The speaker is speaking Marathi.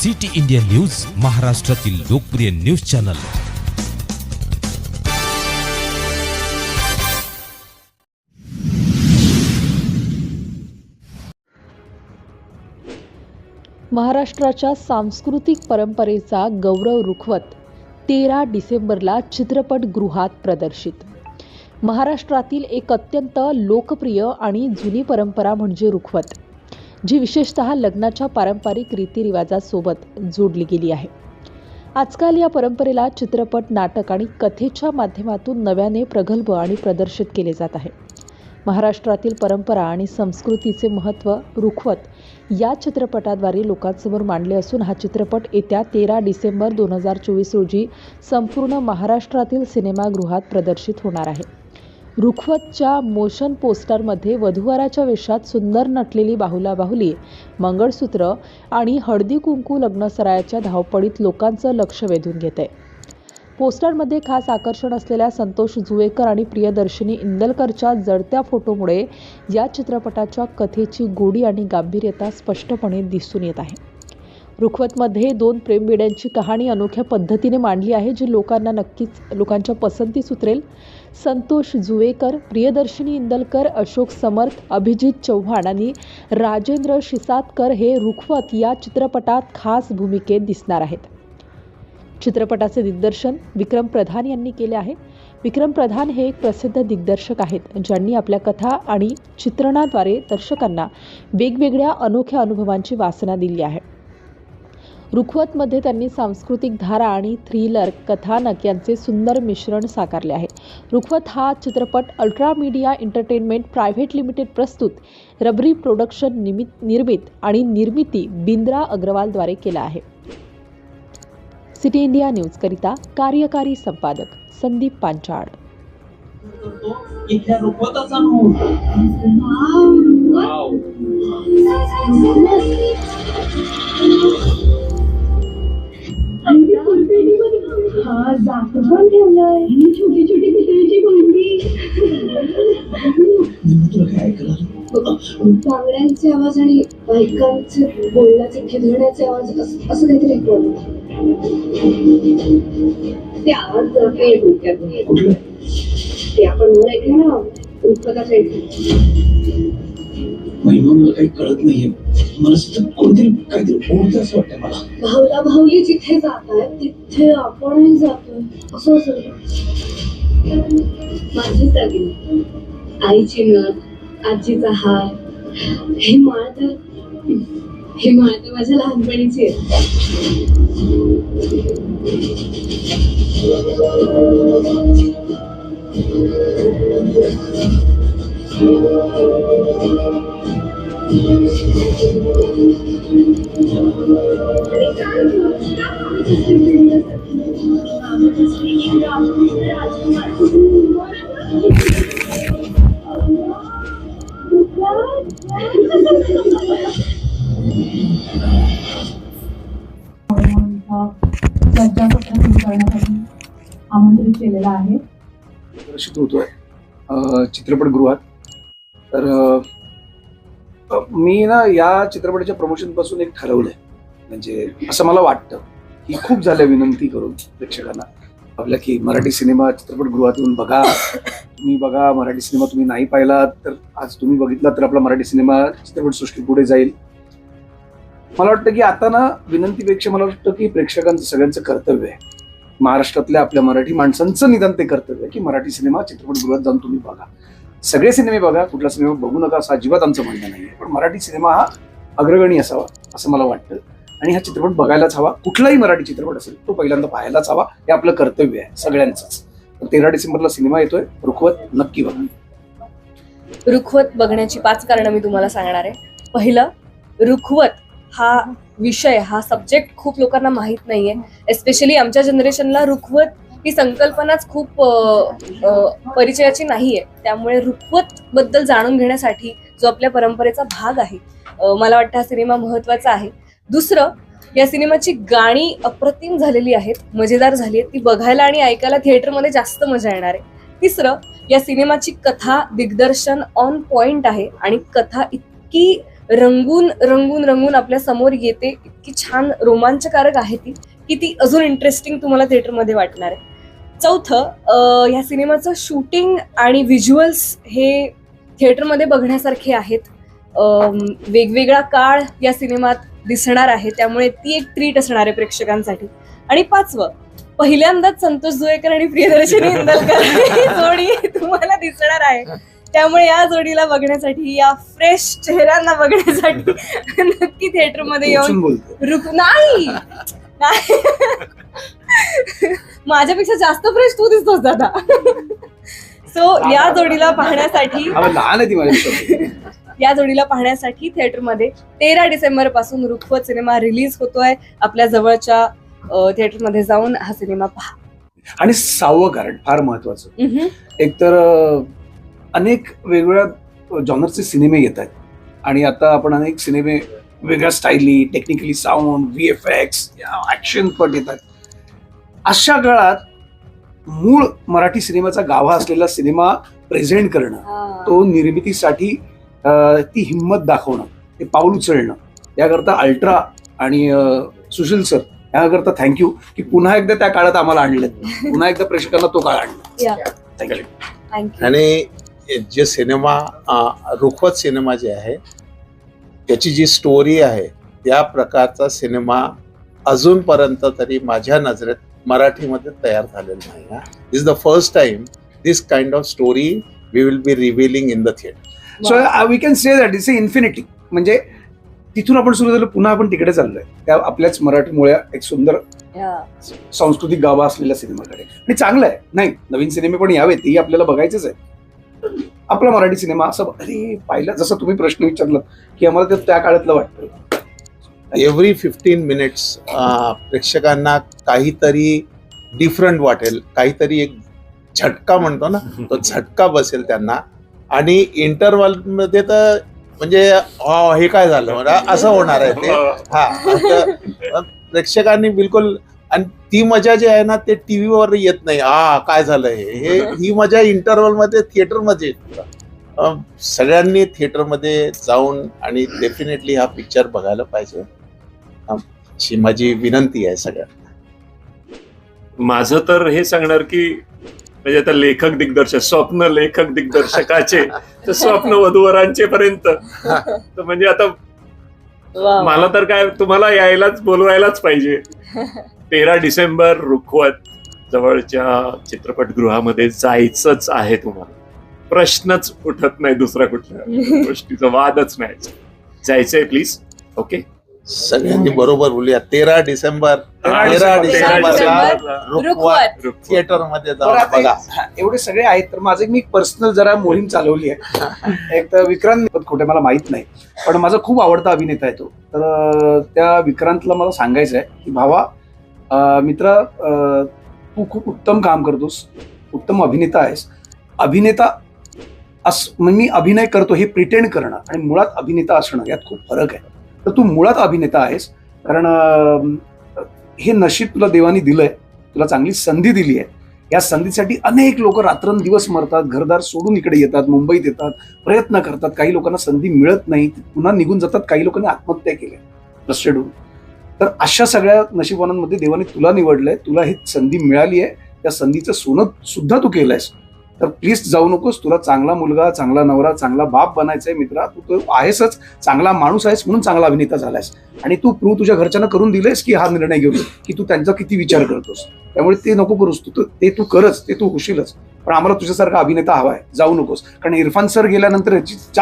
सिटी इंडिया न्यूज, महाराष्ट्रातील लोकप्रिय न्यूज चॅनल। महाराष्ट्राच्या सांस्कृतिक परंपरेचा गौरव रुखवत 13 डिसेंबरला चित्रपटगृहात प्रदर्शित। महाराष्ट्रातील एक अत्यंत लोकप्रिय आणि जुनी परंपरा म्हणजे रुखवत, जी विशेषतः लग्नाच्या पारंपरिक रीतिरिवाजासोबत जोडली गेली आहे। आजकाल या परंपरेला चित्रपट, नाटक आणि कथेच्या माध्यमातून नव्याने प्रगल्भ आणि प्रदर्शित केले जात आहे। महाराष्ट्रातील परंपरा आणि संस्कृतीचे महत्त्व रुखवत या चित्रपटाद्वारे लोकांसमोर मांडले असून हा चित्रपट येत्या 13 डिसेंबर 2024 रोजी संपूर्ण महाराष्ट्रातील सिनेमागृहात प्रदर्शित होणार आहे। रुखवतच्या मोशन पोस्टरमध्ये वधूवराच्या वेशात सुंदर नटलेली बाहुली, मंगळसूत्र आणि हळदी कुंकू लग्नसरायाच्या धावपळीत लोकांचं लक्ष वेधून घेते। पोस्टरमध्ये खास आकर्षण असलेल्या संतोष जुवेकर आणि प्रियदर्शिनी इंदलकरच्या जळत्या फोटोमुळे या चित्रपटाच्या कथेची गोडी आणि गांभीर्यता स्पष्टपणे दिसून येत आहे। रुखवतमध्ये 2 प्रेमविड्यांची कहाणी अनोख्या पद्धतीने मांडली आहे, जी लोकांच्या पसंतीस उतरेल। संतोष जुवेकर, प्रियदर्शिनी इंदलकर, अशोक समर्थ, अभिजित चव्हाण आणि राजेंद्र शिसातकर हे रुखवत या चित्रपटात खास भूमिकेत दिसणार आहेत। चित्रपटाचे दिग्दर्शन विक्रम प्रधान यांनी केले आहे। विक्रम प्रधान हे एक प्रसिद्ध दिग्दर्शक आहेत, ज्यांनी आपल्या कथा आणि चित्रणाद्वारे दर्शकांना वेगवेगळ्या अनोख्या अनुभवांची वासना दिली आहे। रुखवतमध्ये त्यांनी सांस्कृतिक धारा आणि थ्रिलर कथानक यांचे सुंदर मिश्रण साकारले आहे। रुखवत हा चित्रपट ultra media entertainment private limited प्रस्तुत रबरी प्रोडक्शन निर्मित आणि निर्मिती बिंद्रा अग्रवालद्वारे केला आहे। सिटी इंडिया न्यूज करिता कार्यकारी संपादक संदीप पांचाळ। इथल्या रुखवताचा नूर हा जास्त पण ठेवलंय, छोटी छोटी पितळेची भांडी, तुला काय ऐकलं? बांगड्यांचे आवाज आणि बायकांचे बोलण्याचे खिदळण्याचे आवाज, असं काहीतरी ऐकलं। ते आवाज जरा काही डोक्यात नाही। कुठलं? ते आपण म्हणून ऐकलं ना, रुखवताच्या इथे। महिमा, मला काही कळत नाहीये। मला सतत कोणतरी काहीतरी ओढतं असं वाटतंय मला। भावला भावली जिथे जाताय तिथे आपणही जातोय, असं असेल। माझी दागिने, आईची नथ, आजीचा हार, हे माळ तर माझ्या लहानपणीची आहे। आमंत्रित केलेला आहे प्रदर्शित होतोय चित्रपटगृहात। तर मी ना या चित्रपटाच्या प्रमोशन पासून एक ठरवलंय, म्हणजे असं मला वाटतं की खूप झाल्या विनंती करून प्रेक्षकांना आपल्या की मराठी सिनेमा चित्रपटगृहात येऊन बघा, तुम्ही बघा मराठी सिनेमा। तुम्ही नाही पाहिला तर आज तुम्ही बघितला तर आपला मराठी सिनेमा चित्रपटसृष्टी पुढे जाईल। मला वाटतं की आता ना विनंतीपेक्षा मला वाटतं की प्रेक्षकांचं सगळ्यांचं कर्तव्य आहे, महाराष्ट्रातल्या आपल्या मराठी माणसांचं निदान ते कर्तव्य आहे की मराठी सिनेमा चित्रपटगृहात जाऊन तुम्ही बघा। सगळे सिनेमे बघा, कुठला सिनेमा बघू नका असं अजिबात आमचं म्हणणं नाहीये, पण मराठी सिनेमा हा अग्रगणी असावा असं मला वाटतं आणि हा चित्रपट बघायलाच हवा। कुठलाही मराठी चित्रपट असेल तो पहिल्यांदा पाहायलाच हवा, हे आपलं कर्तव्य आहे सगळ्यांचंच। 13 डिसेंबरला सिनेमा येतोय रुखवत, नक्की बघा। रुखवत बघण्याची 5 कारणं मी तुम्हाला सांगणार आहे। पहिलं, रुखवत हा विषय, हा सब्जेक्ट खूप लोकांना माहीत नाहीये। एस्पेशली आमच्या जनरेशनला रुखवत ही संकल्पनाच खूप परिचयाची नाहीये। त्यामुळे रुखवत बद्दल जाणून घेण्यासाठी जो आपल्या परंपरेचा भाग आहे, मला वाटतं हा सिनेमा महत्त्वाचा आहे। दुसरं, या सिनेमाची गाणी अप्रतिम झालेली आहेत, मजेदार झाली आहेत, ती बघायला आणि ऐकायला थिएटरमध्ये जास्त मजा येणार आहे। तिसरं, या सिनेमाची कथा, दिग्दर्शन ऑन पॉइंट आहे आणि कथा इतकी रंगून रंगून रंगून आपल्या समोर येते, इतकी छान रोमांचकारक आहे ती की ती अजून इंटरेस्टिंग तुम्हाला थिएटरमध्ये वाटणार आहे. चौथं, ह्या सिनेमाचं शूटिंग आणि व्हिज्युअल्स हे थिएटरमध्ये बघण्यासारखे आहेत. वेगवेगळा काळ या सिनेमात दिसणार आहे, त्यामुळे ती एक ट्रीट असणार आहे प्रेक्षकांसाठी. आणि पाचवं, पहिल्यांदाच संतोष जुळेकर आणि प्रियदर्शनी इंदलकर ही जोडी तुम्हाला दिसणार आहे. त्यामुळे या जोडीला बघण्यासाठी, या फ्रेश चेहऱ्यांना बघण्यासाठी नक्की थिएटरमध्ये येऊन उचलून बोलते. नाही माझ्यापेक्षा जास्त फ्रेश तू दिसतोस दादा. सो या जोडीला पाहण्यासाठी लहान आहे ती माझ्या. या जोडीला पाहण्यासाठी थिएटरमध्ये 13 डिसेंबर पासून रुखवत सिनेमा रिलीज होतोय. आपल्या जवळच्या थिएटरमध्ये जाऊन हा सिनेमा पहा. आणि 6वं कारण फार महत्वाचं, एकतर अनेक वेगवेगळ्या जॉनरचे सिनेमे येत आहेत आणि आता आपण अनेक सिनेमे वेगळ्या स्टाईली, टेक्निकली साऊंड, VFX, ऍक्शन पण येतात. अशा काळात मूळ मराठी सिनेमाचा गाभा असलेला सिनेमा प्रेझेंट करणं, तो निर्मितीसाठी ती हिंमत दाखवणं, ते पाऊल उचलणं, याकरता अल्ट्रा आणि सुशील सर याकरता थँक्यू की पुन्हा एकदा त्या काळात आम्हाला आणलं, पुन्हा एकदा प्रेक्षकांना तो काळ आणला. थँक्यू. थँक्यू. आणि जे सिनेमा रुखवत सिनेमा जे आहे त्याची जी स्टोरी आहे त्या प्रकारचा सिनेमा अजूनपर्यंत तरी माझ्या नजरेत मराठीमध्ये तयार झालेला नाही. This is the first time this kind of story we will be revealing in the theatre. So we can say that it's a infinity. म्हणजे तिथून आपण सुरू झालं, पुन्हा आपण तिकडे चाललोय त्या आपल्याच मराठीमुळे एक सुंदर सांस्कृतिक गाभा असलेल्या सिनेमाकडे. आणि चांगलं आहे, नाही नवीन सिनेमे पण यावेत, तेही आपल्याला बघायचंच आहे. आपला मराठी सिनेमा असं अरे पाहिलं, जसं तुम्ही प्रश्न विचारला की आम्हाला ते त्या काळातलं वाटतं. एव्हरी 15 मिनिट्स प्रेक्षकांना काहीतरी डिफरंट वाटेल, काहीतरी एक झटका म्हणतो ना, तो झटका बसेल त्यांना. आणि इंटरव्हल मध्ये तर म्हणजे हे काय झालं असं होणार आहे ते. हा, प्रेक्षकांनी बिलकुल, आणि ती मजा जी आहे ना ते टीव्हीवर येत नाही. काय झालंय हे, ही मजा इंटरव्हल मध्ये थिएटरमध्ये येते. सगळ्यांनी थिएटरमध्ये जाऊन आणि डेफिनेटली हा पिक्चर बघायला पाहिजे, अशी माझी विनंती आहे सगळ्यांना. माझं तर हे सांगणार की म्हणजे आता लेखक दिग्दर्शक, स्वप्न लेखक दिग्दर्शकाचे तर स्वप्न वधूवरांचे पर्यंत, तर म्हणजे आता मला तर काय तुम्हाला यायलाच बोलवायलाच पाहिजे. 13 डिसेंबर रुखवत जवळच्या चित्रपटगृहामध्ये जायचंच आहे तुम्हाला. प्रश्नच उठत नाही, दुसरा कुठल्या गोष्टीचा वादच नाही. जायचंय प्लीज. ओके, सगळ्यांनी बरोबर बोलूया. 13 डिसेंबर रुखवत थिएटर मध्ये बरं, जाऊन आता बघा. एवढे सगळे आहेत तर माझं मी पर्सनल जरा मोहीम चालवली आहे. एक तर विक्रांत खोटे मला माहित नाही, पण माझा खूप आवडता अभिनेता आहे तो. तर त्या विक्रांतला मला सांगायचं आहे की भावा, मित्रा, तू खूप उत्तम काम करतोस, उत्तम अभिनेता आहेस. अभिनेता मी अभिनय करतो हे प्रिटेंड करणं आणि मुळात अभिनेता असणं यात खूप फरक आहे. तर तू मुळात अभिनेता आहेस, कारण हे नशीब तुला देवानी दिलंय, तुला चांगली संधी दिली आहे. या संधीसाठी अनेक लोक रात्रंदिवस मरतात, घरदार सोडून इकडे येतात, मुंबईत येतात, प्रयत्न करतात. काही लोकांना संधी मिळत नाही, पुन्हा निघून जातात. काही लोकांनी आत्महत्या केल्या फ्रस्ट्रेट होऊन. तर अशा सगळ्या नशिबांमध्ये देवाने तुला निवडलंय, तुला ही संधी मिळाली आहे. त्या संधीचं सोनं सुद्धा तू केलंयस. तर प्लीज जाऊ नकोस. तुला चांगला मुलगा, चांगला नवरा, चांगला बाप बनायचंय मित्रा. तू आहेसच, चांगला माणूस आहेस म्हणून चांगला अभिनेता झालायस. आणि तू प्रूव्ह तुझ्या घरच्यांना करून दिलेस की हा निर्णय घेऊन की तू त्यांचा किती विचार करतोस. त्यामुळे ते नको करूस, ते तू करच, ते तू होशीलच. पण आम्हाला तुझ्यासारखा अभिनेता हवाय. जाऊ नकोस, कारण इरफान सर गेल्यानंतर जास्त